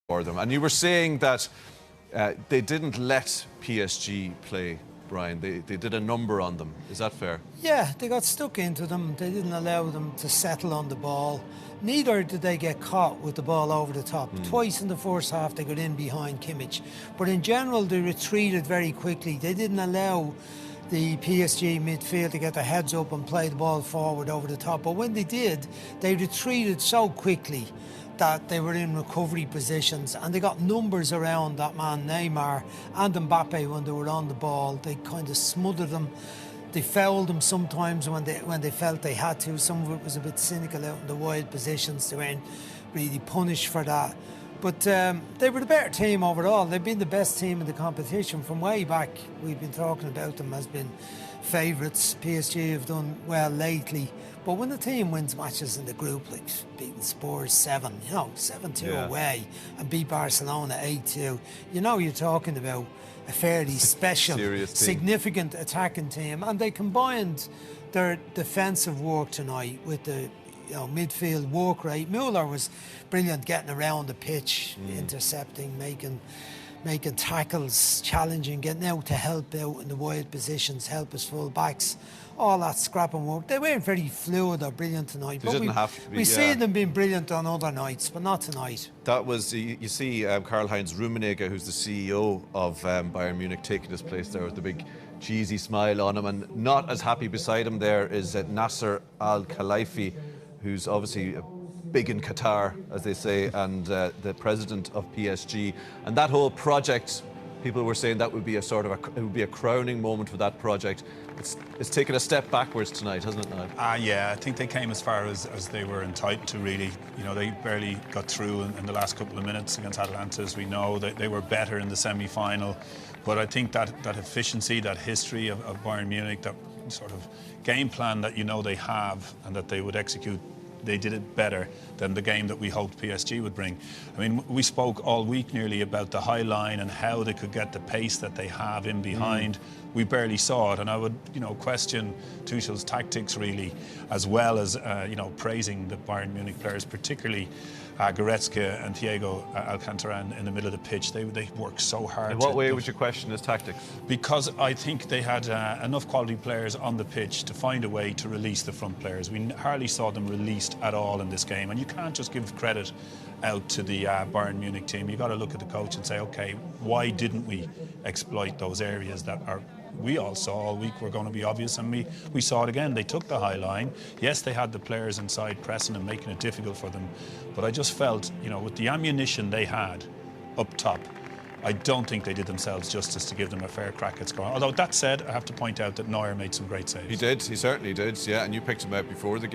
for them. And you were saying that they didn't let PSG play, Brian. They did a number on them. Is that fair? Yeah, they got stuck into them. They didn't allow them to settle on the ball. Neither did they get caught with the ball over the top. Twice in the first half they got in behind Kimmich. But in general, they retreated very quickly. They didn't allow the PSG midfield to get their heads up and play the ball forward over the top. But when they did, they retreated so quickly that they were in recovery positions, and they got numbers around that man Neymar and Mbappe when they were on the ball. They kind of smothered them. They fouled them sometimes when they felt they had to. Some of it was a bit cynical out in the wide positions. They weren't really punished for that. But they were the better team overall. They've been the best team in the competition from way back. We've been talking about them as being favourites. PSG have done well lately. But when the team wins matches in the group, like beating Spurs 7-2 away, and beat Barcelona 8-2, you're talking about a fairly special, significant attacking team. And they combined their defensive work tonight with the midfield work rate. Müller was brilliant getting around the pitch, intercepting, making tackles, challenging, getting out to help out in the wide positions, help his full backs. All that scrapping work. They weren't very fluid or brilliant tonight. They didn't have to be. We see them being brilliant on other nights, but not tonight. That was, you see Karl-Heinz Rummenigge, who's the CEO of Bayern Munich, taking his place there with the big cheesy smile on him. And not as happy beside him there is Nasser Al-Khelaifi, who's obviously big in Qatar, as they say, and the president of PSG. And that whole project, people were saying that would be a crowning moment for that project. It's taken a step backwards tonight, hasn't it, Niall? Yeah, I think they came as far as they were entitled to, really. They barely got through in the last couple of minutes against Atalanta, as we know. They were better in the semi-final. But I think that efficiency, that history of Bayern Munich, that sort of game plan that they have and that they would execute, they did it better than the game that we hoped PSG would bring. I mean, we spoke all week nearly about the high line and how they could get the pace that they have in behind. We barely saw it, and I would, question Tuchel's tactics really, as well as, praising the Bayern Munich players, particularly Goretzka and Thiago Alcantara in the middle of the pitch. They worked so hard. In what way would you question his tactics? Because I think they had enough quality players on the pitch to find a way to release the front players. We hardly saw them released at all in this game, and you can't just give credit out to the Bayern Munich team. You've got to look at the coach and say, okay, why didn't we exploit those areas that we all saw all week were going to be obvious, and we saw it again. They took the high line. Yes, they had the players inside pressing and making it difficult for them, but I just felt, with the ammunition they had up top, I don't think they did themselves justice to give them a fair crack at scoring. Although, that said, I have to point out that Neuer made some great saves. He did, he certainly did, yeah, and you picked him out before the game.